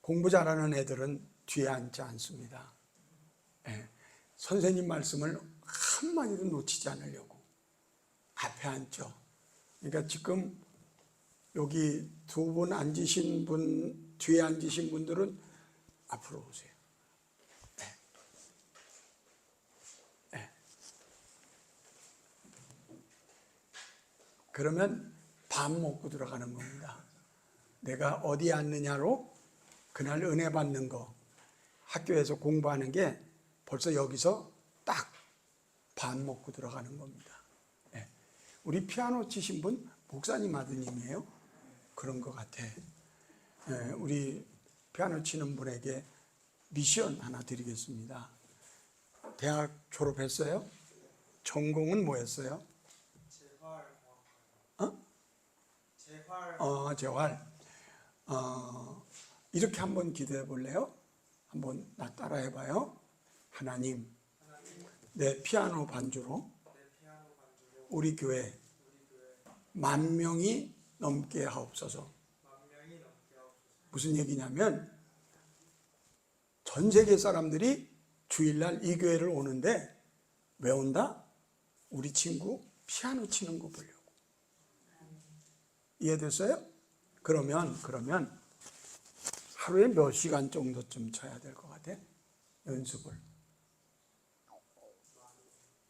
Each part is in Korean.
공부 잘하는 애들은 뒤에 앉지 않습니다. 예, 선생님 말씀을 한마디도 놓치지 않으려고 앞에 앉죠. 그러니까 지금 여기 두 분 앉으신 분, 뒤에 앉으신 분들은 앞으로 오세요. 예. 예. 그러면 밥 먹고 들어가는 겁니다. 내가 어디에 앉느냐로 그날 은혜 받는 거, 학교에서 공부하는 게 벌써 여기서 딱 밥 먹고 들어가는 겁니다. 예. 우리 피아노 치신 분 목사님 아드님이에요? 그런 것 같아. 예. 우리 피아노 치는 분에게 미션 하나 드리겠습니다. 대학 졸업했어요? 전공은 뭐였어요? 재활. 이렇게 한번 기도해 볼래요? 한번 나 따라해 봐요. 하나님, 내 피아노 반주로 우리 교회 10,000명이 넘게 하옵소서. 무슨 얘기냐면 전 세계 사람들이 주일날 이 교회를 오는데 왜 온다? 우리 친구 피아노 치는 거 보려고. 이해됐어요? 그러면 하루에 몇 시간 정도쯤 쳐야 될 것 같아? 연습을.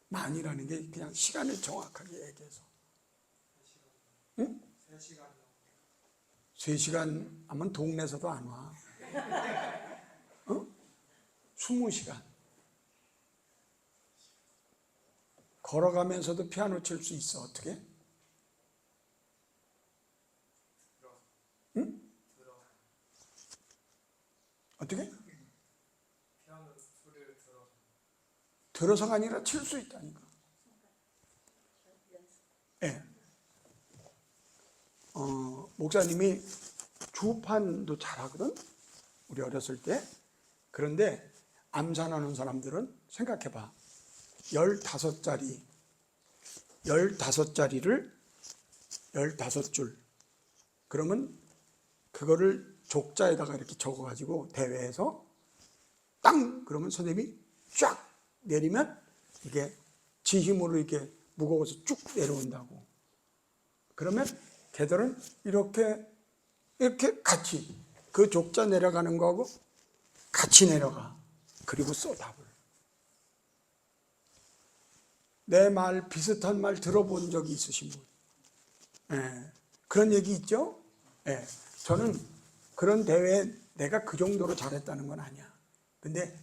많이라는 게 그냥 시간을 정확하게 얘기해서. 응? 3시간 하면 동네에서도 안 와. 20시간. 걸어가면서도 피아노 칠 수 있어. 어떻게? 응? 어떻게? 들어서가 아니라 칠 수 있다니까. 예. 목사님이 주판도 잘하거든. 우리 어렸을 때. 그런데 암산하는 사람들은 생각해봐. 15자리를 15줄. 그러면 그거를 족자에다가 이렇게 적어가지고 대회에서 땅! 그러면 선생님이 쫙 내리면 이게 지 힘으로 이렇게 무거워서 쭉 내려온다고. 그러면 걔들은 이렇게 같이 그 족자 내려가는 거하고 같이 내려가. 그리고 써 답을. 내 말 비슷한 말 들어본 적이 있으신 분? 예, 그런 얘기 있죠? 예, 저는 그런 대회에 내가 그 정도로 잘했다는 건 아니야. 근데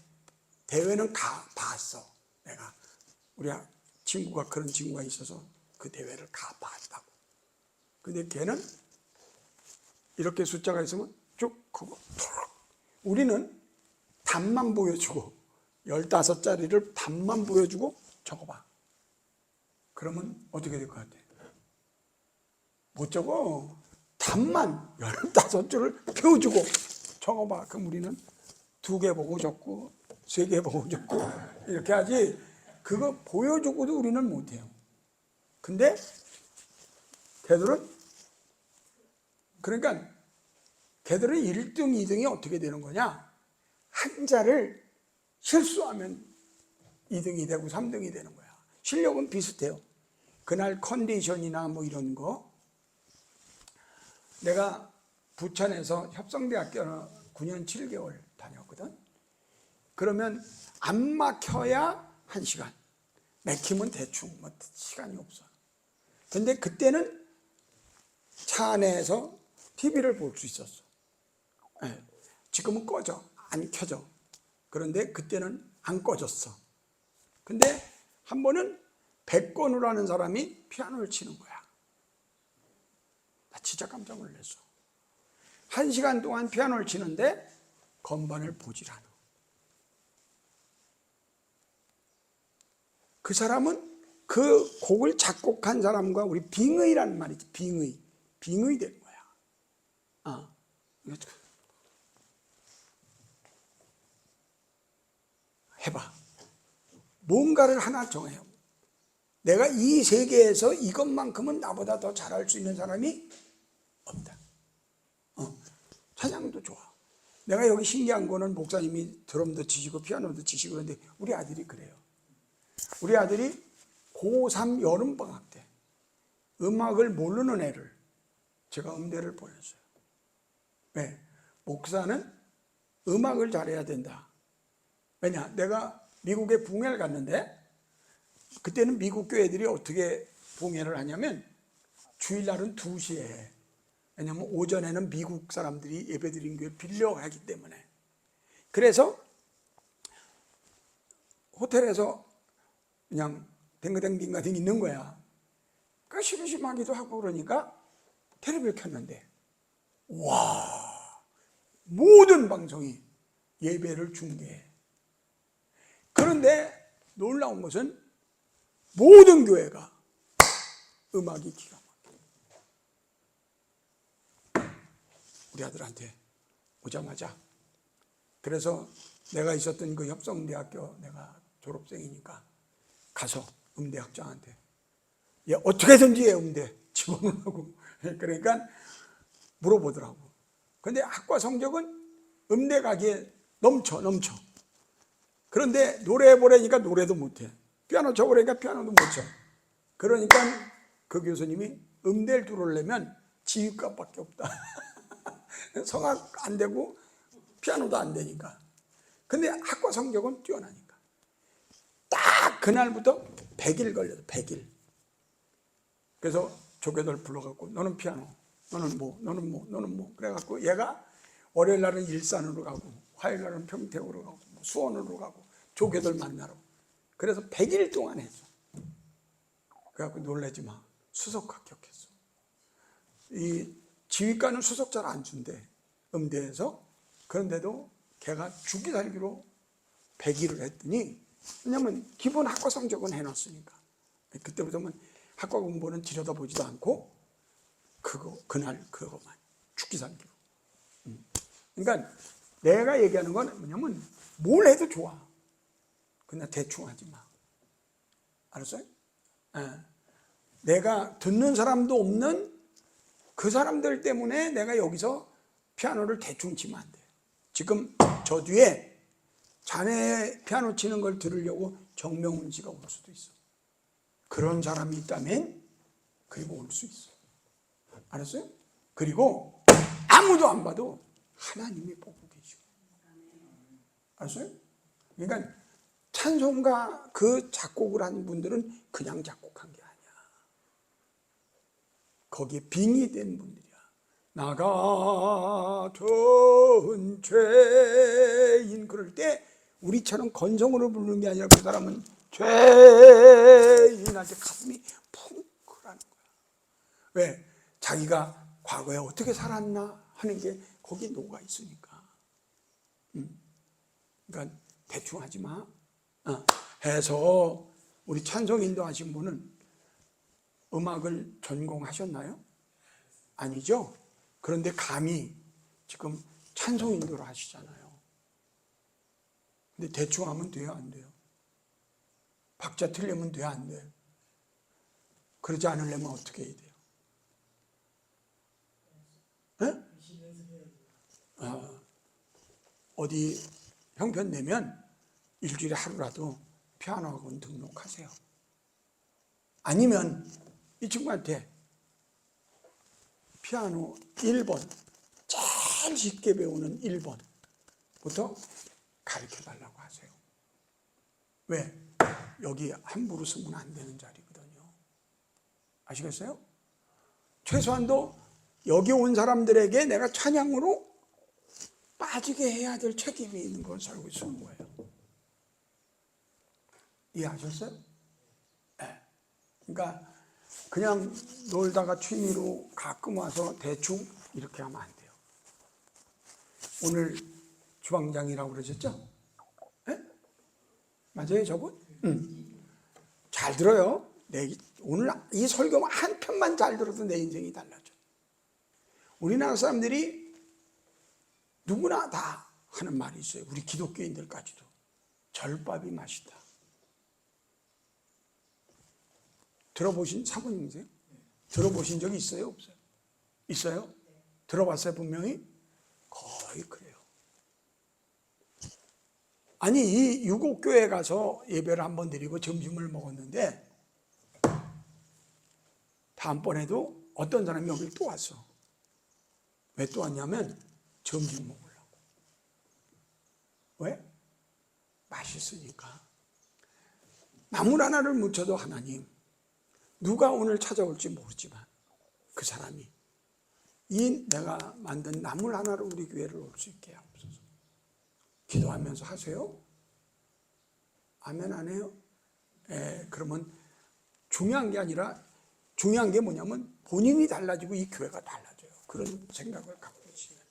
대회는 봤어. 내가 우리 친구가 그런 친구가 있어서 그 대회를 봤다고. 근데 걔는 이렇게 숫자가 있으면 쭉 그거 우리는 답만 보여주고 15자리를 답만 보여주고 적어봐. 그러면 어떻게 될 것 같아? 못 적어. 답만 15줄을 펴주고 적어봐. 그럼 우리는 2개 보고 적고 3개 보고 적고 이렇게 하지. 그거 보여주고도 우리는 못해요. 근데 걔들은 그러니까 걔들은 1등, 2등이 어떻게 되는 거냐? 한 자를 실수하면 2등이 되고 3등이 되는 거야. 실력은 비슷해요. 그날 컨디션이나 뭐 이런 거. 내가 부천에서 협성대학교 9년 7개월 다녔거든. 그러면 안 막혀야 1시간. 막히면 대충 뭐 시간이 없어. 근데 그때는 차 안에서 TV를 볼 수 있었어. 네. 지금은 꺼져. 안 켜져. 그런데 그때는 안 꺼졌어. 근데 한 번은 백건우라는 사람이 피아노를 치는 거야. 나 진짜 깜짝 놀랐어. 1시간 동안 피아노를 치는데 건반을 보질 않아. 그 사람은 그 곡을 작곡한 사람과 우리 빙의라는 말이지. 빙의 된 거야. 해봐. 뭔가를 하나 정해요. 내가 이 세계에서 이것만큼은 나보다 더 잘할 수 있는 사람이 없다. 찬양도 좋아. 내가 여기 신기한 거는 목사님이 드럼도 치시고 피아노도 치시고 그런데 우리 아들이 그래요. 우리 아들이 고3 여름방학 때 음악을 모르는 애를 제가 음대를 보냈어요. 왜? 목사는 음악을 잘해야 된다. 왜냐? 내가 미국에 붕회를 갔는데 그때는 미국 교회들이 어떻게 붕회를 하냐면 주일날은 2시에 해. 왜냐하면 오전에는 미국 사람들이 예배드린 교회 빌려가기 때문에. 그래서 호텔에서 그냥 댕거댕 있는 거야. 그러니까 심심하기도 하고 그러니까 텔레비를 켰는데 와, 모든 방송이 예배를 중계해. 그런데 놀라운 것은 모든 교회가 음악이 기가 막혀. 우리 아들한테 오자마자, 그래서 내가 있었던 그 협성대학교, 내가 졸업생이니까 가서 음대학장한테 얘 어떻게든지 얘 음대 집어넣으라고 그러니까 물어보더라고. 근데 학과 성적은 음대 가기에 넘쳐. 그런데 노래 해보라니까 노래도 못해. 피아노 쳐보라니까 피아노도 못 쳐. 그러니까 그 교수님이 음대를 들어오려면 지휘과밖에 없다. 성악 안 되고 피아노도 안 되니까. 근데 학과 성적은 뛰어나니까. 딱 그날부터 100일 걸려서 100일. 그래서 조교들 불러갖고 너는 피아노, 너는 뭐 그래갖고 얘가 월요일 날은 일산으로 가고 화요일 날은 평택으로 가고 수원으로 가고 조교들 만나러. 그래서 100일 동안 했어. 그래갖고 놀라지 마. 수석 합격했어. 이 지휘과는 수석 잘 안 준대. 음대에서. 그런데도 걔가 죽기 살기로 100일을 했더니, 왜냐면 기본 학과 성적은 해놨으니까. 그때부터는 학과 공부는 들여다보지도 않고 그날 그거만 죽기 살기로. 그러니까 내가 얘기하는 건 뭐냐면 뭘 해도 좋아. 그냥 대충 하지 마. 알았어요? 내가 듣는 사람도 없는 그 사람들 때문에 내가 여기서 피아노를 대충 치면 안 돼. 지금 저 뒤에 자네 피아노 치는 걸 들으려고 정명훈 씨가 올 수도 있어. 그런 사람이 있다면 그리고 올 수 있어. 알았어요? 그리고 아무도 안 봐도 하나님이 보고 계시고. 알았어요? 그러니까 찬송가 그 작곡을 한 분들은 그냥 작곡한 게 아니야. 거기에 빙의 된 분들이야. 나 같은 죄인, 그럴 때 우리처럼 건성으로 부르는 게 아니라 그 사람은 죄인한테 가슴이 쿵크라는 거야. 왜? 자기가 과거에 어떻게 살았나 하는 게 거기 녹아 있으니까. 그러니까 대충 하지 마. 해서 우리 찬송 인도하신 분은 음악을 전공하셨나요? 아니죠? 그런데 감히 지금 찬송 인도를 하시잖아요. 근데 대충 하면 돼요, 안 돼요? 박자 틀리면 돼요, 안 돼요? 그러지 않으려면 어떻게 해야 돼요? 네? 어디 형편 내면 일주일에 하루라도 피아노 학원 등록하세요. 아니면 이 친구한테 피아노 1번, 제일 쉽게 배우는 1번부터 가르쳐달라고 하세요. 왜? 여기 함부로 쓰면 안 되는 자리거든요. 아시겠어요? 최소한도 여기 온 사람들에게 내가 찬양으로 빠지게 해야 될 책임이 있는 걸 알고 있는 거예요. 이해하셨어요? 네. 그러니까 그냥 놀다가 취미로 가끔 와서 대충 이렇게 하면 안 돼요. 오늘 주방장이라고 그러셨죠? 네? 맞아요, 저분? 잘 들어요. 오늘 이 설교 한 편만 잘 들어도 내 인생이 달라져. 우리나라 사람들이 누구나 다 하는 말이 있어요. 우리 기독교인들까지도. 절밥이 맛있다. 들어보신 사모님이세요? 들어보신 적이 있어요? 없어요? 있어요? 들어봤어요, 분명히? 거의 그래요. 아니 이 유곡교회 가서 예배를 한번 드리고 점심을 먹었는데 다음번에도 어떤 사람이 여기 또 왔어. 왜 또 왔냐면 점심 먹으려고. 왜? 맛있으니까. 나물 하나를 묻혀도 하나님, 누가 오늘 찾아올지 모르지만 그 사람이 이 내가 만든 나물 하나로 우리 교회를 올 수 있게 하옵소서. 기도하면서 하세요? 아멘 안 해요? 그러면 중요한 게 아니라 중요한 게 뭐냐면 본인이 달라지고 이 교회가 달라져요. 그런 생각을 갖고 계시면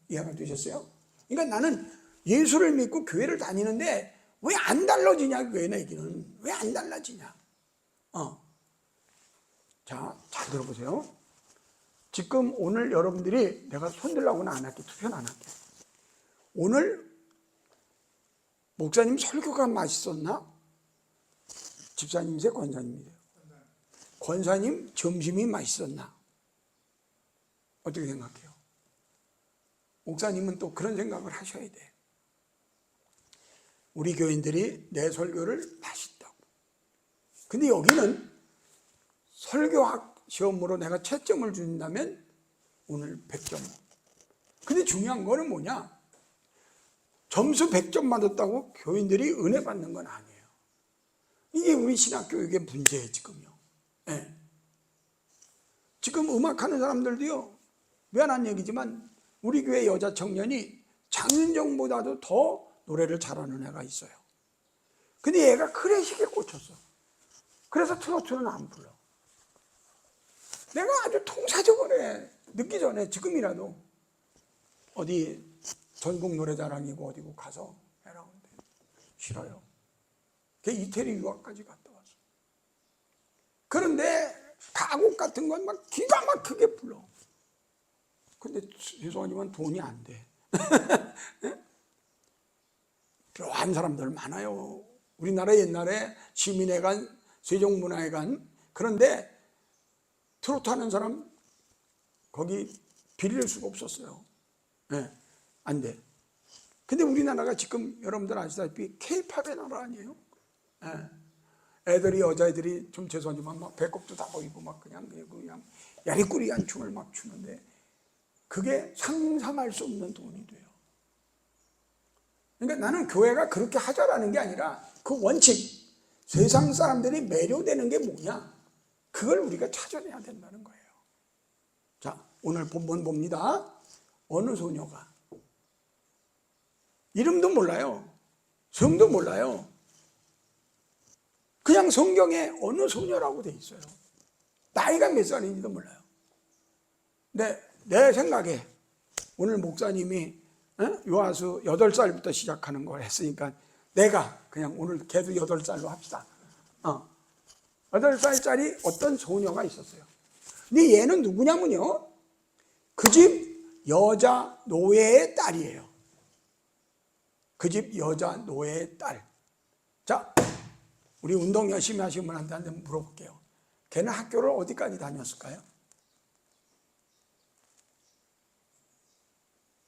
이해가 되셨어요? 그러니까 나는 예수를 믿고 교회를 다니는데 왜 안 달라지냐, 교회 내기는 왜 안 달라지냐. 자, 잘 들어보세요. 지금 오늘 여러분들이 내가 손들라고는 안 할게, 투표는 안 할게. 오늘 목사님 설교가 맛있었나? 집사님이세요, 권사님이세요? 권사님 점심이 맛있었나? 어떻게 생각해요? 목사님은 또 그런 생각을 하셔야 돼. 우리 교인들이 내 설교를 맛있다고. 근데 여기는 설교학 시험으로 내가 채점을 준다면 오늘 100점. 근데 중요한 거는 뭐냐? 점수 100점 받았다고 교인들이 은혜 받는 건 아니에요. 이게 우리 신학교육의 문제예요, 지금요. 네. 지금 음악하는 사람들도요, 미안한 얘기지만 우리 교회 여자 청년이 장윤정보다도 더 노래를 잘하는 애가 있어요. 근데 얘가 클래식에 꽂혔어. 그래서 트로트는 안 불러. 내가 아주 통사적으로 해. 늦기 전에 지금이라도 어디 전국 노래자랑이고 어디고 가서 해라고 하는데 싫어요. 걔 이태리 유학까지 갔다 왔어. 그런데 가곡 같은 건 막 기가 막히게 불러. 근데 죄송하지만 돈이 안 돼. 필요한 사람들 많아요. 우리나라 옛날에 시민회관, 세종문화회관, 그런데 트로트 하는 사람 거기 빌릴 수가 없었어요. 네, 안 돼. 근데 우리나라가 지금 여러분들 아시다시피 K-팝의 나라 아니에요? 네. 애들이, 여자애들이 좀 죄송하지만 막 배꼽도 다 보이고 막 그냥 야리꾸리한 춤을 막 추는데 그게 상상할 수 없는 돈이 돼요. 그러니까 나는 교회가 그렇게 하자라는 게 아니라 그 원칙, 세상 사람들이 매료되는 게 뭐냐, 그걸 우리가 찾아내야 된다는 거예요. 자, 오늘 본문 봅니다. 어느 소녀가, 이름도 몰라요, 성도 몰라요. 그냥 성경에 어느 소녀라고 돼 있어요. 나이가 몇 살인지도 몰라요. 내 생각에 오늘 목사님이 요하수 8살부터 시작하는 걸 했으니까 내가 그냥 오늘 걔도 8살로 합시다. 8살짜리 어떤 소녀가 있었어요. 근데 얘는 누구냐면요, 그 집 여자 노예의 딸이에요. 그 집 여자 노예의 딸. 자, 우리 운동 열심히 하시는 분한테 한번 물어볼게요. 걔는 학교를 어디까지 다녔을까요?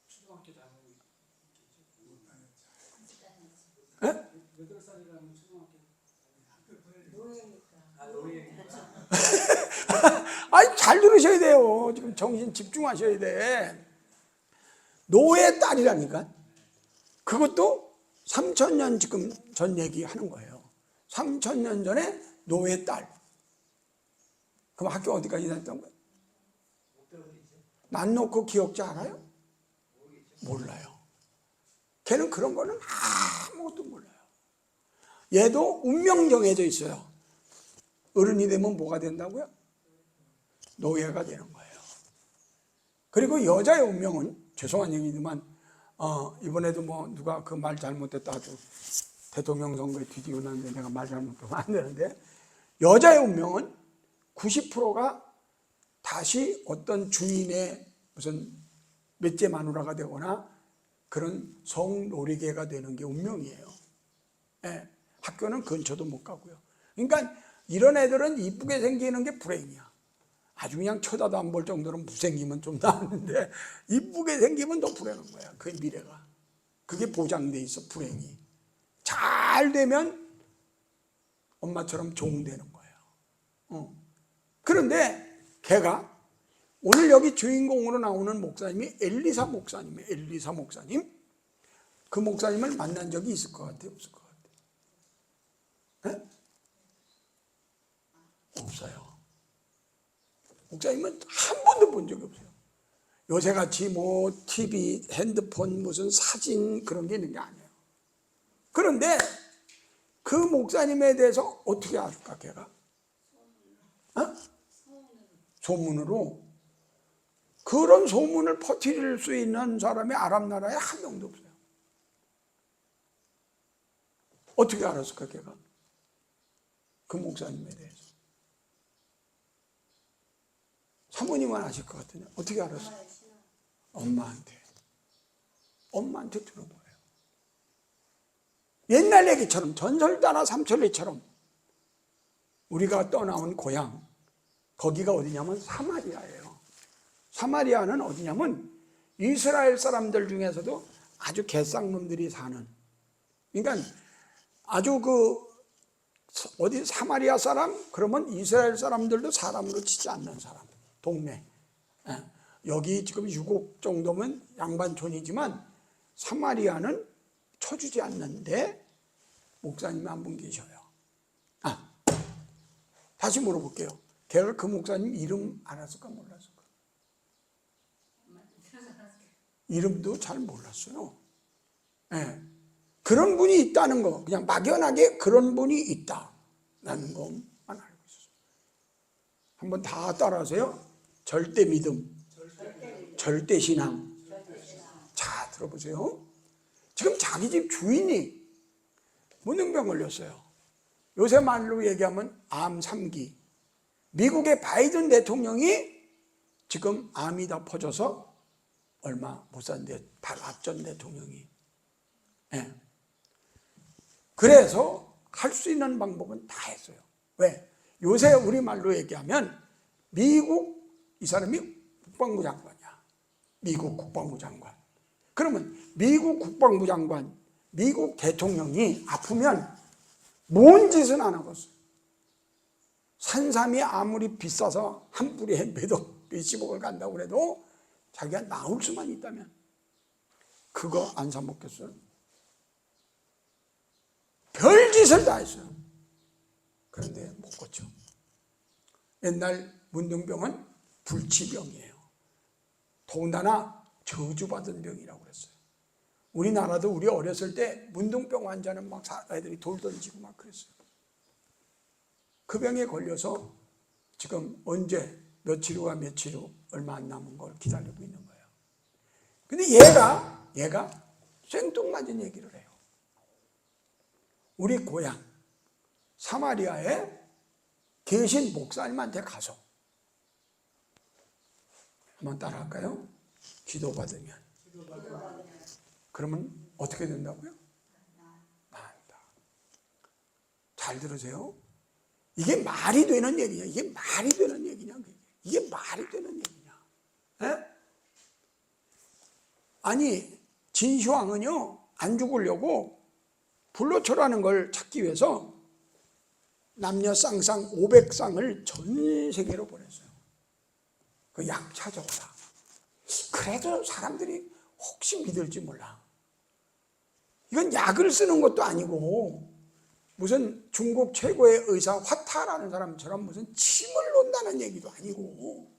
초등학교 다니고 네? 8살이라면 초등학교 아니, 잘 들으셔야 돼요. 지금 정신 집중하셔야 돼. 노예 딸이라니까. 그것도 3000년 지금 전 얘기하는 거예요. 3000년 전에 노예 딸. 그럼 학교 어디까지 다녔던 거예요? 난 놓고 기억자 알아요? 몰라요. 걔는 그런 거는 아무것도 몰라요. 얘도 운명 정해져 있어요. 어른이 되면 뭐가 된다고요? 노예가 되는 거예요. 그리고 여자의 운명은, 죄송한 얘기지만 이번에도 뭐 누가 그 말 잘못했다 아주 대통령 선거에 뒤지고 났는데 내가 말 잘못하면 안 되는데, 여자의 운명은 90%가 다시 어떤 주인의 무슨 몇째 마누라가 되거나 그런 성놀이개가 되는 게 운명이에요. 네, 학교는 근처도 못 가고요. 그러니까 이런 애들은 이쁘게 생기는 게 불행이야. 아주 그냥 쳐다도 안 볼 정도로 못생기면 좀 나았는데 이쁘게 생기면 더 불행한 거야, 그 미래가. 그게 보장돼 있어. 불행이 잘 되면 엄마처럼 종되는 거예요. 그런데 걔가 오늘 여기 주인공으로 나오는 목사님이 엘리사 목사님이에요. 엘리사 목사님. 그 목사님을 만난 적이 있을 것 같아요? 없을 것 같아요? 네? 없어요. 목사님은 한 번도 본 적이 없어요. 요새같이 뭐 TV, 핸드폰, 무슨 사진 그런 게 있는 게 아니에요. 그런데 그 목사님에 대해서 어떻게 알까 걔가? 소문으로. 그런 소문을 퍼뜨릴 수 있는 사람이 아랍 나라에 한 명도 없어요. 어떻게 알았을까 걔가? 그 목사님에 대해서. 사모님은 아실 것 같은데 어떻게 알았어요? 엄마한테 들은 거예요. 옛날 얘기처럼 전설다나 삼천리처럼 우리가 떠나온 고향, 거기가 어디냐면 사마리아예요. 사마리아는 어디냐면 이스라엘 사람들 중에서도 아주 개쌍놈들이 사는, 그러니까 아주 어디 사마리아 사람 그러면 이스라엘 사람들도 사람으로 치지 않는 사람, 동네. 여기 지금 6억 정도면 양반촌이지만 사마리아는 쳐주지 않는데 목사님이 한 분 계셔요. 다시 물어볼게요. 걔가 그 목사님 이름 알았을까 몰랐을까? 이름도 잘 몰랐어요. 네. 그런 분이 있다는 거, 그냥 막연하게 그런 분이 있다라는 것만 알고 있었어요. 한번 다 따라하세요. 절대 믿음, 절대 신앙. 자, 들어보세요. 지금 자기 집 주인이 문둥병 걸렸어요. 요새 말로 얘기하면 암 3기. 미국의 바이든 대통령이 지금 암이 다 퍼져서 얼마 못 산대. 바로 앞전 대통령이. 네. 그래서 할 수 있는 방법은 다 했어요. 왜? 요새 우리말로 얘기하면 미국, 이 사람이 국방부 장관이야. 미국 국방부 장관. 그러면 미국 국방부 장관, 미국 대통령이 아프면 뭔 짓은 안 하겠어요. 산삼이 아무리 비싸서 한 뿌리에 몇십억을 간다고 그래도 자기가 나올 수만 있다면 그거 안 사 먹겠어요? 별짓을 다 했어요. 그런데 못 고쳐. 옛날 문둥병은 불치병이에요. 더군다나 저주받은 병이라고 그랬어요. 우리나라도 우리 어렸을 때 문둥병 환자는 막 애들이 돌 던지고 막 그랬어요. 그 병에 걸려서 지금 언제 며칠 후와 며칠 후 얼마 안 남은 걸 기다리고 있는 거예요. 근데 얘가 생뚱맞은 얘기를 해요. 우리 고향 사마리아에 계신 목사님한테 가서 한번 따라할까요? 기도받으면. 그러면 어떻게 된다고요? 난다. 잘 들으세요. 이게 말이 되는 얘기냐? 이게 말이 되는 얘기냐? 이게 말이 되는 얘기냐? 에? 아니 진시황은요 안 죽으려고 불로초라는 걸 찾기 위해서 남녀 쌍쌍 500쌍을 전 세계로 보냈어요. 그 약 찾아오라. 그래도 사람들이 혹시 믿을지 몰라. 이건 약을 쓰는 것도 아니고 무슨 중국 최고의 의사 화타라는 사람처럼 무슨 침을 놓는다는 얘기도 아니고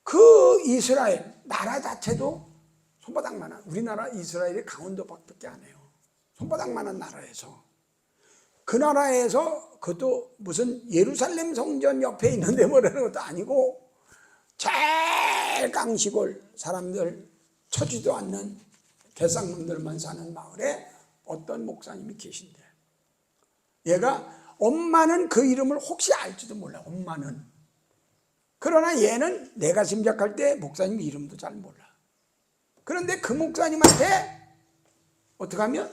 그 이스라엘 나라 자체도 손바닥만한, 우리나라 이스라엘이 강원도밖에 안 해요. 손바닥만한 나라에서 그 나라에서 그것도 무슨 예루살렘 성전 옆에 있는데 뭐라는 것도 아니고 제일 강시골 사람들 쳐지도 않는 개쌍놈들만 사는 마을에 어떤 목사님이 계신대. 얘가 엄마는 그 이름을 혹시 알지도 몰라. 엄마는. 그러나 얘는 내가 짐작할 때 목사님 이름도 잘 몰라. 그런데 그 목사님한테 어떻게 하면?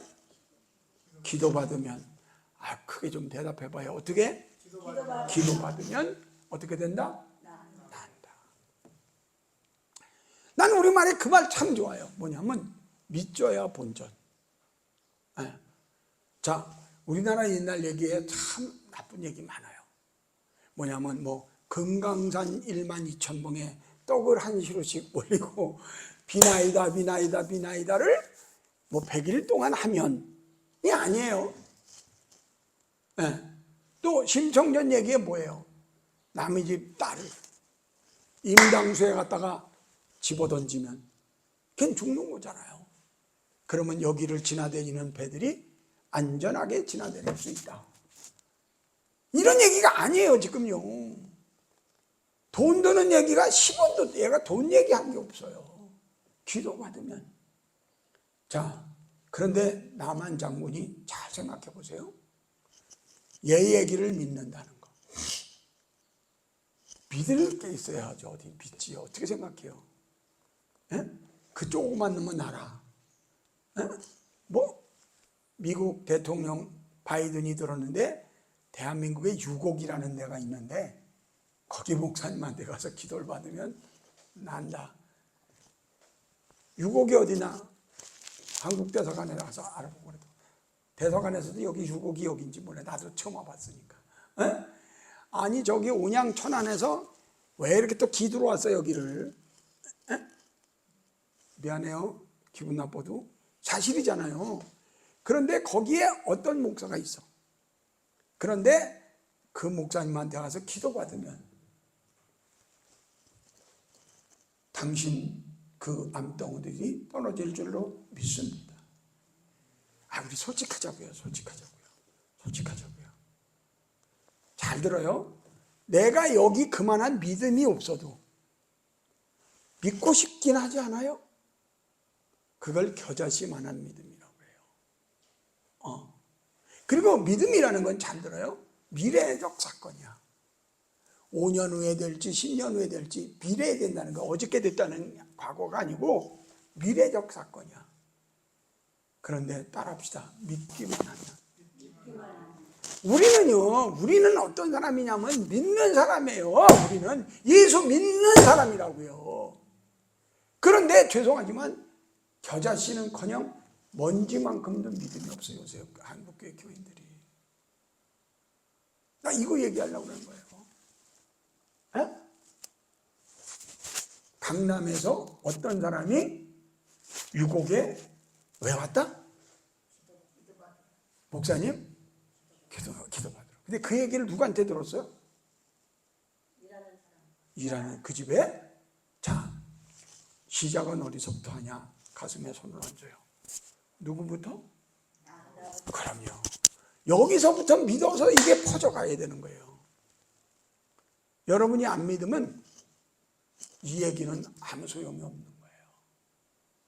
기도받으면. 크게 좀 대답해봐요. 어떻게? 기도받으면 어떻게 된다? 난다. 난 우리말에 그 말 참 좋아요. 뭐냐면 믿져야 본전. 예. 자, 우리나라 옛날 얘기에 참 나쁜 얘기 많아요. 뭐냐면 뭐 금강산 1만 2천 봉에 떡을 한 시루씩 올리고 비나이다 비나이다 비나이다를 뭐 100일 동안 하면이 아니에요. 예. 또 심청전 얘기에 뭐예요? 남의 집 딸을 임당수에 갖다가 집어던지면 걔는 죽는 거잖아요. 그러면 여기를 지나다니는 배들이 안전하게 지나다닐 수 있다. 이런 얘기가 아니에요 지금요. 돈 드는 얘기가 10원도 얘가 돈 얘기한 게 없어요. 기도받으면. 자, 그런데 남한 장군이 잘 생각해 보세요. 얘 얘기를 믿는다는 거. 믿을 게 있어야지 어디 믿지요. 어떻게 생각해요? 에? 그 조그만 놈은 나라. 에? 뭐 미국 대통령 바이든이 들었는데 대한민국에 유곡이라는 데가 있는데 거기 목사님한테 가서 기도를 받으면 난다. 유곡이 어디나 한국 대사관에 가서 알아보고 그래도 대사관에서도 여기 유곡이 여긴지 몰라. 나도 처음 와봤으니까. 에? 아니 저기 온양 천안에서 왜 이렇게 또 기도로 왔어 여기를? 에? 미안해요. 기분 나빠도 사실이잖아요. 그런데 거기에 어떤 목사가 있어. 그런데 그 목사님한테 가서 기도받으면 당신 그 암덩어들이 떨어질 줄로 믿습니다. 아, 우리 솔직하자고요. 솔직하자고요. 잘 들어요. 내가 여기 그만한 믿음이 없어도 믿고 싶긴 하지 않아요? 그걸 겨자씨만한 믿음이라고 해요. 그리고 믿음이라는 건 잘 들어요. 미래적 사건이야. 5년 후에 될지 10년 후에 될지 미래에 된다는 거. 어저께 됐다는 과거가 아니고 미래적 사건이야. 그런데 따라합시다. 믿기만 하면. 우리는 어떤 사람이냐면 믿는 사람이에요. 우리는 예수 믿는 사람이라고요. 그런데 죄송하지만 겨자씨는커녕 먼지만큼도 믿음이 없어요. 요새 한국교회 교인들이. 나 이거 얘기하려고 그러는 거예요. 에? 강남에서 어떤 사람이 유곡에 왜 왔다? 목사님? 기도받으러. 근데 그 얘기를 누구한테 들었어요? 일하는 그 집에? 자, 시작은 어디서부터 하냐? 가슴에 손을 얹어요. 누구부터? 그럼요. 여기서부터 믿어서 이게 퍼져가야 되는 거예요. 여러분이 안 믿으면 이 얘기는 아무 소용이 없는 거예요.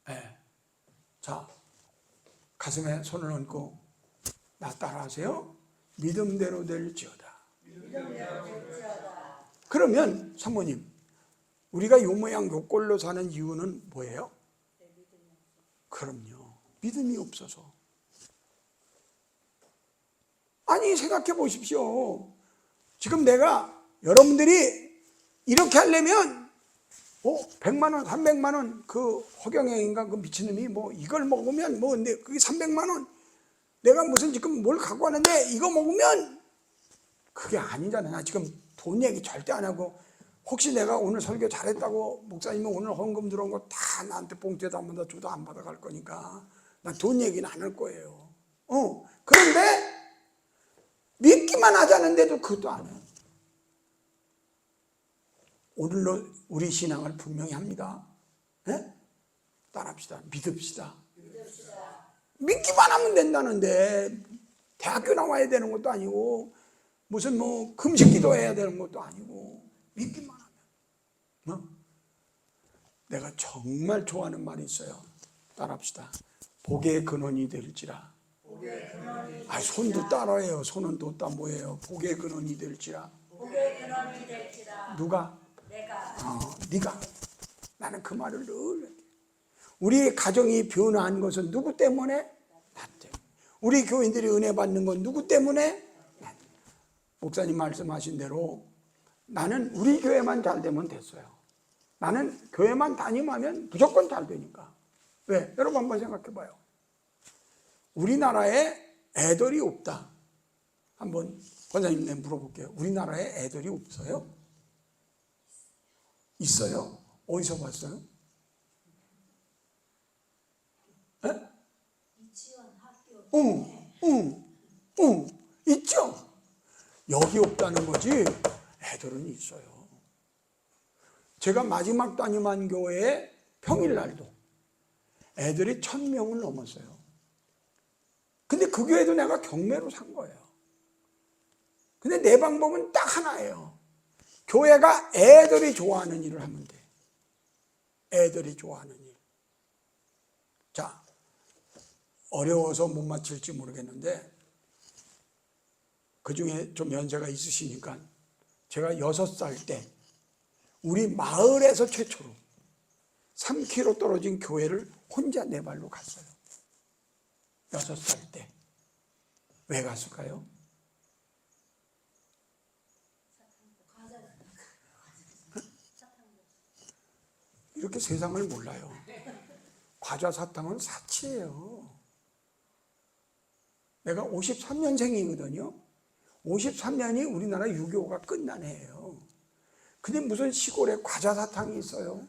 네. 자, 가슴에 손을 얹고 나 따라하세요. 믿음대로 될지어다. 그러면 사모님, 우리가 요 모양 요 꼴로 사는 이유는 뭐예요? 그럼요. 믿음이 없어서. 아니 생각해 보십시오. 지금 내가 여러분들이 이렇게 하려면 100만 원, 300만 원 그 허경영인가 그 미친놈이 뭐 이걸 먹으면 뭐 근데 그게 300만 원 내가 무슨 지금 뭘 갖고 왔는데 이거 먹으면 그게 아니잖아. 나 지금 돈 얘기 절대 안 하고 혹시 내가 오늘 설교 잘했다고 목사님은 오늘 헌금 들어온 거 다 나한테 봉투에다 한 번 더 줘도 안 받아갈 거니까 나 돈 얘기는 안 할 거예요. 그런데 믿기만 하자는데도 그것도 안 해요. 오늘로 우리 신앙을 분명히 합니다. 네? 따라합시다. 믿읍시다. 믿기만 하면 된다는데 대학교 나와야 되는 것도 아니고 무슨 뭐 금식기도 해야 되는 것도 아니고 믿기만 하면 내가 정말 좋아하는 말이 있어요. 따라합시다. 복의 근원이 될지라. 손도 따라해요. 손은 뒀다 뭐예요. 복의 근원이 될지라. 누가? 네가. 나는 그 말을 늘 우리 가정이 변화한 것은 누구 때문에? 나 때문에. 우리 교인들이 은혜 받는 건 누구 때문에? 나. 목사님 말씀하신 대로 나는 우리 교회만 잘 되면 됐어요. 나는 교회만 다니면 무조건 잘 되니까. 왜? 여러분 한번 생각해 봐요. 우리나라에 애들이 없다. 한번 권사님께 물어볼게요. 우리나라에 애들이 없어요? 있어요? 어디서 봤어요? 에? 있죠? 여기 없다는 거지 애들은 있어요. 제가 마지막 담임한 교회에 평일날도 애들이 1000명을 넘었어요. 근데 그 교회도 내가 경매로 산 거예요. 근데 내 방법은 딱 하나예요. 교회가 애들이 좋아하는 일을 하면 돼. 애들이 좋아하는 일. 자, 어려워서 못 맞힐지 모르겠는데 그중에 좀 연세가 있으시니까 제가 6살 때 우리 마을에서 최초로 3km 떨어진 교회를 혼자 내 발로 갔어요. 6살 때. 왜 갔을까요? 이렇게 세상을 몰라요. 과자 사탕은 사치예요. 내가 53년생이거든요. 53년이 우리나라 6.25가 끝난 해예요. 근데 무슨 시골에 과자 사탕이 있어요?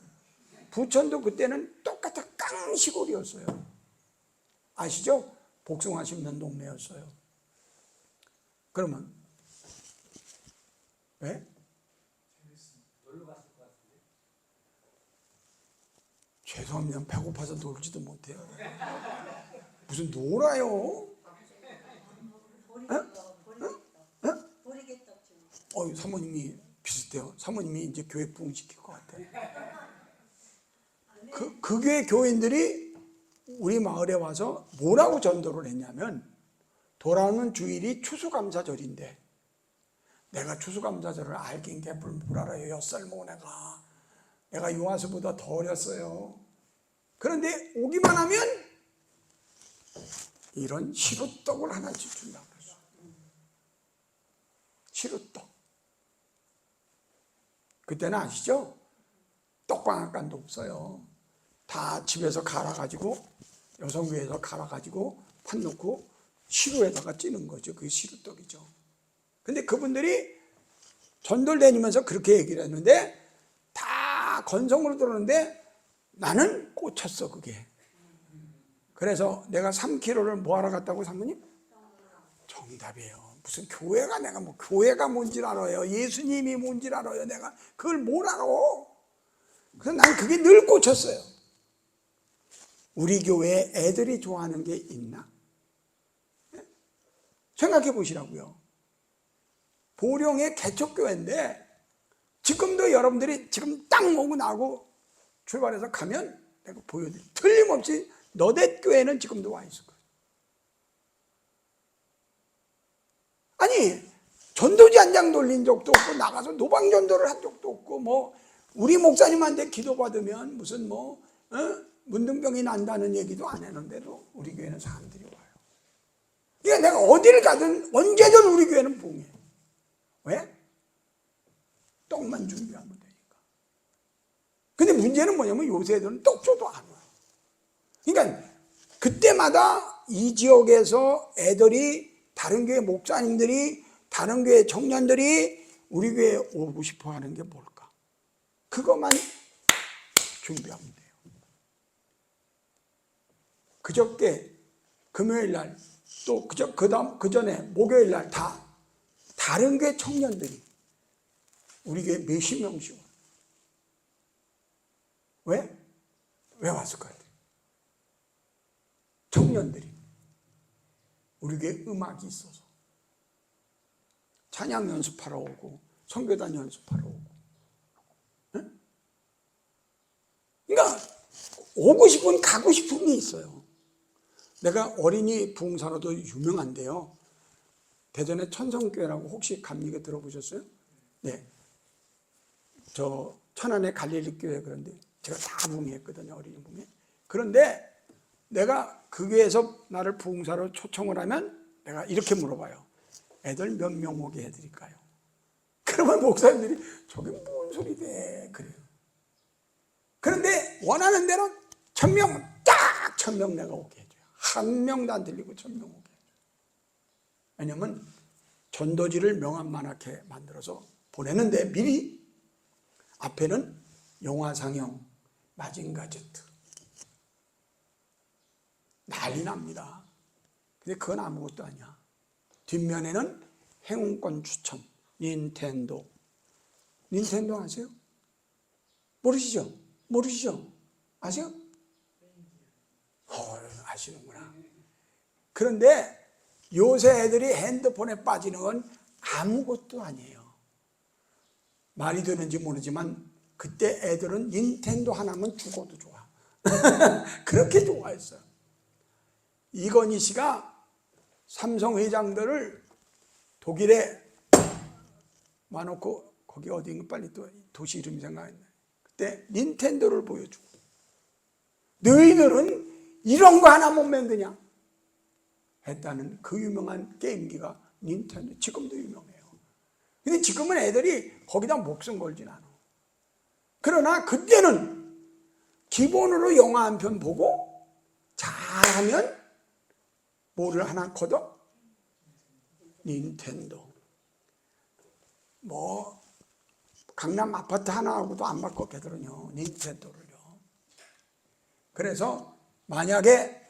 부천도 그때는 똑같아 깡 시골이었어요. 아시죠? 복숭아 심는 동네였어요. 그러면 왜? 죄송합니다. 배고파서 놀지도 못해요. 무슨 놀아요? 사모님이 비슷해요. 사모님이 이제 교회 부흥시킬 것 같아요. 그 교회 교인들이 우리 마을에 와서 뭐라고 전도를 했냐면 돌아오는 주일이 추수감사절인데 내가 추수감사절을 알긴 개뿔 뭘 알아요. 6살 먹은 내가 요하스보다 더 어렸어요. 그런데 오기만 하면 이런 시루떡을 하나씩 준다고 그랬어요. 시루떡. 그때는 아시죠? 떡방앗간도 없어요. 다 집에서 갈아가지고 여성교회에서 갈아가지고 판 놓고 시루에다가 찌는 거죠. 그게 시루떡이죠. 근데 그분들이 전도를 다니면서 그렇게 얘기를 했는데 다 건성으로 들었는데 나는 꽂혔어 그게. 그래서 내가 3km를 뭐하러 갔다고 사모님? 정답이에요. 무슨 교회가 내가 뭐 교회가 뭔지 알아요. 예수님이 뭔지 알아요. 내가 그걸 뭘 알아. 그래서 난 그게 늘 꽂혔어요. 우리 교회에 애들이 좋아하는 게 있나? 생각해 보시라고요. 보령의 개척교회인데 지금도 여러분들이 지금 딱 오고 나고 출발해서 가면 내가 보여드릴게요. 틀림없이 너댓 교회는 지금도 와 있을 거예요. 아니 전도지 한 장 돌린 적도 없고 나가서 노방전도를 한 적도 없고 뭐 우리 목사님한테 기도받으면 무슨 문둥병이 난다는 얘기도 안 했는데도 우리 교회는 사람들이 와요. 그러니까 내가 어디를 가든 언제든 우리 교회는 부흥해. 왜? 떡만 준비하면 되니까. 근데 문제는 뭐냐면 요새 애들은 떡 줘도 안 와요. 그러니까 그때마다 이 지역에서 애들이 다른 교회 목사님들이 다른 교회 청년들이 우리 교회에 오고 싶어 하는 게 뭘까? 그것만 준비하면 돼요. 그저께 금요일 날 또 그 전에 목요일 날 다 다른 교회 청년들이 우리 교회 몇십 명씩 와요. 왜? 왜 왔을까요? 청년들이 우리 교회 음악이 있어서 찬양 연습하러 오고 선교단 연습하러 오고. 응? 그러니까 오고 싶은 가고 싶은 게 있어요. 내가 어린이 부흥사로도 유명한데요. 대전의 천성교회라고 혹시 감리교 들어보셨어요? 네. 저 천안의 갈릴리 교회 그런데 제가 다 부흥했거든요. 어린이 부흥회. 그런데 내가 그 교회에서 나를 부흥사로 초청을 하면 내가 이렇게 물어봐요. 애들 몇 명 오게 해드릴까요? 그러면 목사님들이 저게 뭔 소리대 그래요. 그런데 원하는 대로 1000명 딱 1000명 내가 오게 해줘요. 한 명도 안 들리고 1000명 오게 해줘요. 왜냐면 전도지를 명함만하게 만들어서 보내는데 미리 앞에는 영화 상영, 마징가제트 난리 납니다. 근데 그건 아무것도 아니야. 뒷면에는 행운권 추첨, 닌텐도. 닌텐도 아세요? 모르시죠? 모르시죠? 아세요? 아시는구나. 그런데 요새 애들이 핸드폰에 빠지는 건 아무것도 아니에요. 말이 되는지 모르지만 그때 애들은 닌텐도 하나면 죽어도 좋아. 그렇게 좋아했어요. 이건희 씨가 삼성 회장들을 독일에 놔놓고 거기 어딘가 빨리 또 도시 이름이 생각나네. 그때 닌텐도를 보여주고 너희들은 이런 거 하나 못 만드냐 했다는 그 유명한 게임기가 닌텐도. 지금도 유명해요. 근데 지금은 애들이 거기다 목숨 걸진 않아. 그러나 그때는 기본으로 영화 한 편 보고 잘하면 뭐를 하나 걷어? 닌텐도. 뭐 강남 아파트 하나하고도 안 바꿔 걔들은요. 닌텐도를요. 그래서 만약에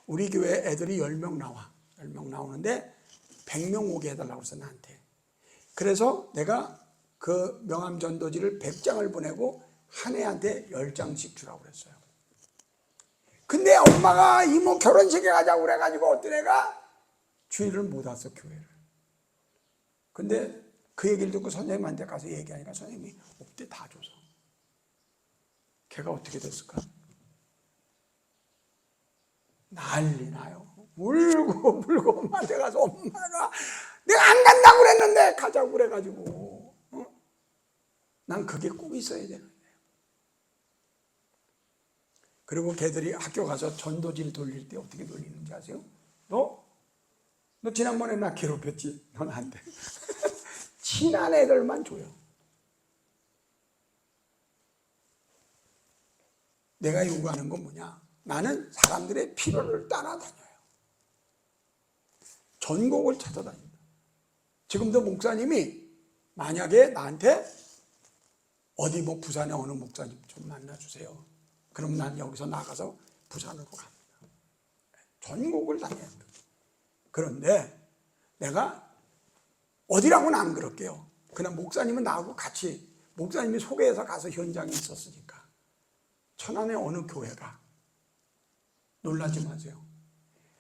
우리 교회 애들이 10명 나와. 10명 나오는데 100명 오게 해달라고 그래서 나한테. 그래서 내가 그 명함 전도지를 100장을 보내고 한 애한테 10장씩 주라고 그랬어요. 근데 엄마가 이모 결혼식에 가자고 그래가지고 어떤 애가 주일을 못 왔어, 교회를. 근데 그 얘기를 듣고 선생님한테 가서 얘기하니까 선생님이 옥대 다 줘서. 걔가 어떻게 됐을까? 난리 나요. 울고 울고 엄마한테 가서 엄마가 내가 안 간다고 그랬는데 가자고 그래가지고. 난 그게 꼭 있어야 되는데. 그리고 걔들이 학교 가서 전도지를 돌릴 때 어떻게 돌리는지 아세요? 너 지난번에 나 괴롭혔지? 넌 안 돼. 친한 애들만 줘요. 내가 요구하는 건 뭐냐? 나는 사람들의 필요를 따라다녀요. 전곡을 찾아다닙니다. 지금도 목사님이 만약에 나한테 어디 뭐 부산에 어느 목사님 좀 만나주세요. 그럼 난 여기서 나가서 부산으로 갑니다. 전국을 다녀요. 그런데 내가 어디라고는 안 그럴게요. 그냥 목사님은 나하고 같이 목사님이 소개해서 가서 현장에 있었으니까. 천안의 어느 교회가 놀라지 마세요.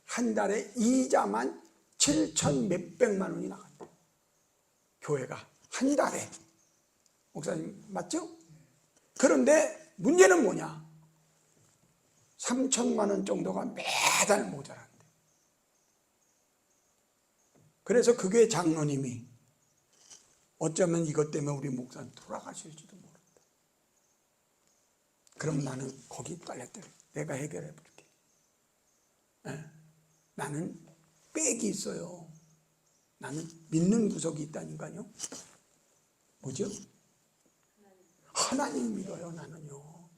한 달에 이자만 7천 몇백만 원이 나간대요. 교회가 한 달에. 목사님 맞죠? 그런데 문제는 뭐냐? 3천만 원 정도가 매달 모자란대. 그래서 그 교회 장로님이 어쩌면 이것 때문에 우리 목사님 돌아가실지도 모른다. 그럼 나는 거기 딸렸대요. 내가 해결해 볼게. 나는 빽이 있어요. 나는 믿는 구석이 있다니까요. 뭐죠? 하나님 믿어요. 나는요.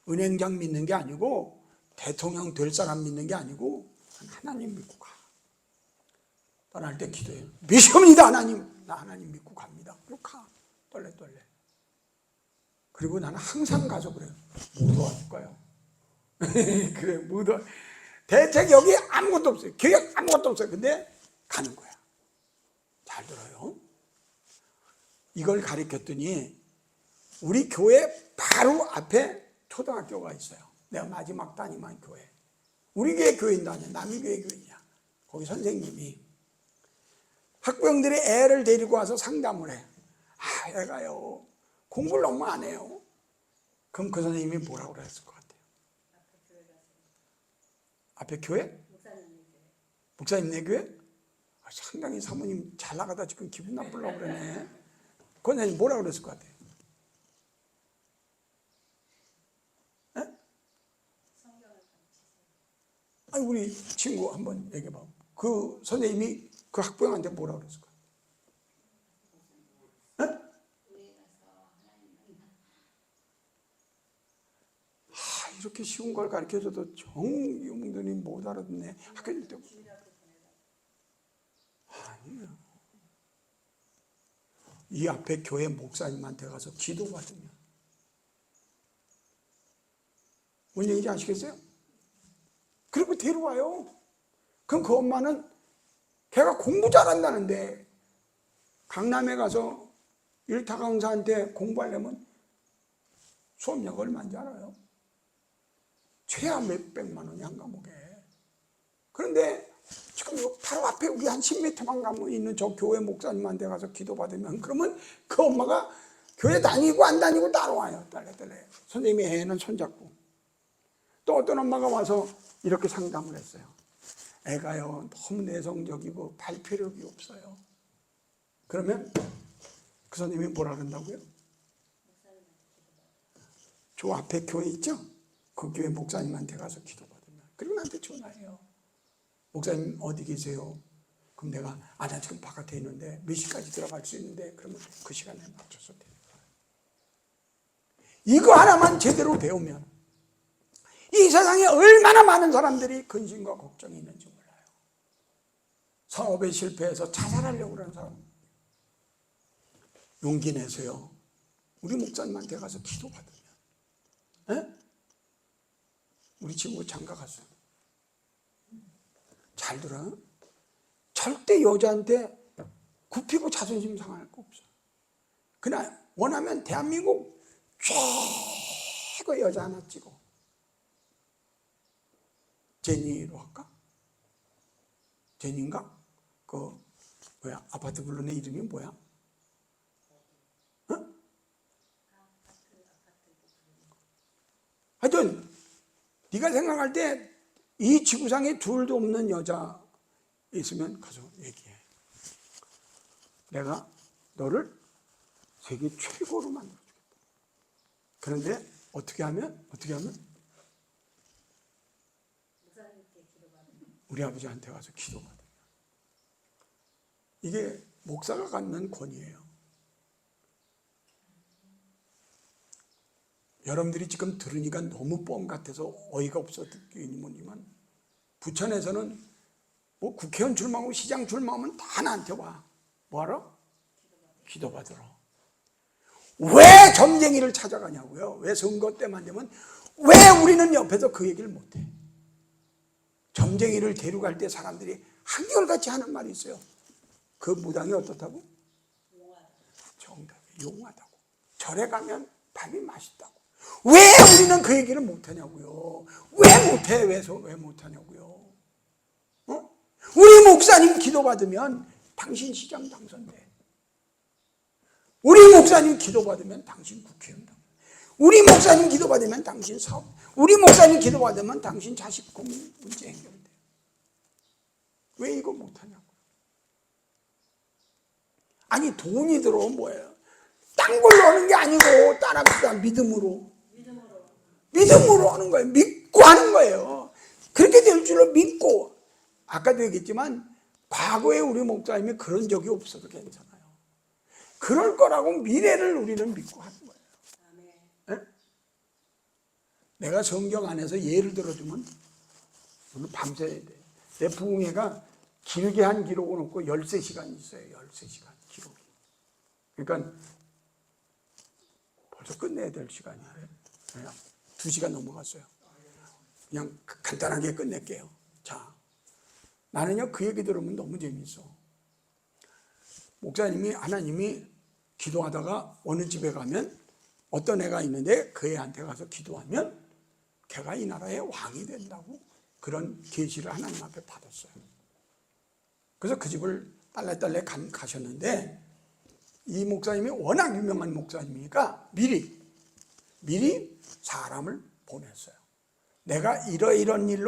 은행장 믿는 게 아니고 대통령 될 사람 믿는 게 아니고 하나님 믿고 가. 떠날 때 기도해요. 믿습니다 하나님. 나 하나님 믿고 갑니다. 그리고 가. 떨레. 그리고 나는 항상 가서 그래요. 뭐 도와줄까요? 그래, 뭐 도와. 대책 여기 아무것도 없어요. 교육 아무것도 없어요. 근데 가는 거야. 잘 들어요. 이걸 가르쳤더니 우리 교회 바로 앞에 초등학교가 있어요. 내가 마지막 다니만 교회. 우리 교회인도 아니야. 남이교회 교회냐. 거기 선생님이 학부형들이 애를 데리고 와서 상담을 해. 애가요. 공부를 너무 안 해요. 그럼 그 선생님이 뭐라고 그랬을 것 같아요? 앞에 교회? 목사님네 교회? 상당히 사모님 잘 나가다 지금 기분 나쁘려고 그러네. 그 선생님 뭐라고 그랬을 것 같아요? 아니 우리 친구 한번 얘기해봐. 그 선생님이 그 학부형한테 뭐라고 그랬을 거야? 이렇게 쉬운 걸 가르쳐줘도 정용들이 못 알아듣네. 학교 다닐 때. 아니에요. 이 앞에 교회 목사님한테 가서 기도받으면 뭔 얘기인지 아시겠어요? 그리고 데려와요. 그럼 그 엄마는 걔가 공부 잘한다는데 강남에 가서 일타 강사한테 공부하려면 수업료가 얼마인지 알아요? 최하 몇백만 원이 한 과목에. 그런데 지금 바로 앞에 우리 한 10m만 가면 있는 저 교회 목사님한테 가서 기도받으면 그러면 그 엄마가 교회 다니고 안 다니고 따라와요. 딸래딸래. 선생님이 애는 손잡고. 또 어떤 엄마가 와서 이렇게 상담을 했어요. 애가요 너무 내성적이고 발표력이 없어요. 그러면 그 선생님이 뭐라 그런다고요? 저 앞에 교회 있죠? 그 교회 목사님한테 가서 기도받으면. 그리고 나한테 전화해요. 목사님 어디 계세요? 그럼 내가 나 지금 바깥에 있는데 몇 시까지 들어갈 수 있는데 그러면 그 시간에 맞춰서 데려가요. 이거 하나만 제대로 배우면 이 세상에 얼마나 많은 사람들이 근심과 걱정이 있는지 몰라요. 사업에 실패해서 자살하려고 그러는 사람 용기 내세요. 우리 목사님한테 가서 기도받으면. 에? 우리 친구 장가 갔어요. 잘 들어. 절대 여자한테 굽히고 자존심 상할 거 없어. 그냥 원하면 대한민국 최고 여자 하나 찍어. 제니로 할까? 제니인가? 그 뭐야 아파트 부르는 이름이 뭐야? 어? 하여튼 네가 생각할 때 이 지구상에 둘도 없는 여자 있으면 가서 얘기해. 내가 너를 세계 최고로 만들어주겠다. 그런데 어떻게 하면? 우리 아버지한테 가서 기도받으면. 이게 목사가 갖는 권위예요. 여러분들이 지금 들으니까 너무 뻥 같아서 어이가 없어 듣기니만 부천에서는 뭐 국회의원 출마하고 시장 출마하면 다 나한테 와. 뭐하러? 기도받으러. 왜 점쟁이를 찾아가냐고요? 왜 선거 때만 되면 왜 우리는 옆에서 그 얘기를 못해? 점쟁이를 데려갈 때 사람들이 한결같이 하는 말이 있어요. 그 무당이 어떻다고? 정답이 용하다고. 절에 가면 밥이 맛있다고. 왜 우리는 그 얘기를 못하냐고요? 왜 못해? 왜 못하냐고요? 어? 우리 목사님 기도받으면 당신 시장 당선돼. 우리 목사님 기도받으면 당신 국회의원 당선. 우리 목사님 기도받으면 당신 사업. 우리 목사님 기도받으면 당신 자식 고민 문제 해결돼. 왜 이거 못하냐고. 아니 돈이 들어오면 뭐예요? 딴 걸로 하는 게 아니고 따라합시다. 믿음으로 하는 거예요. 믿고 하는 거예요. 그렇게 될 줄로 믿고. 아까도 얘기했지만 과거에 우리 목사님이 그런 적이 없어도 괜찮아요. 그럴 거라고 미래를 우리는 믿고 하는 거예요. 네? 내가 성경 안에서 예를 들어주면 오늘 밤새야 돼. 내 부흥회가 길게 한 기록은 없고 13시간이 있어요. 13시간 기록이. 그러니까 벌써 끝내야 될 시간이에요. 2시간 넘어갔어요. 그냥 간단하게 끝낼게요. 자, 나는요 그 얘기 들으면 너무 재밌어. 목사님이 하나님이 기도하다가 어느 집에 가면 어떤 애가 있는데 그 애한테 가서 기도하면 걔가 이 나라의 왕이 된다고 그런 계시를 하나님 앞에 받았어요. 그래서 그 집을 딸래딸래 가셨는데 이 목사님이 워낙 유명한 목사님이니까 미리 사람을 보냈어요. 내가 이런 일로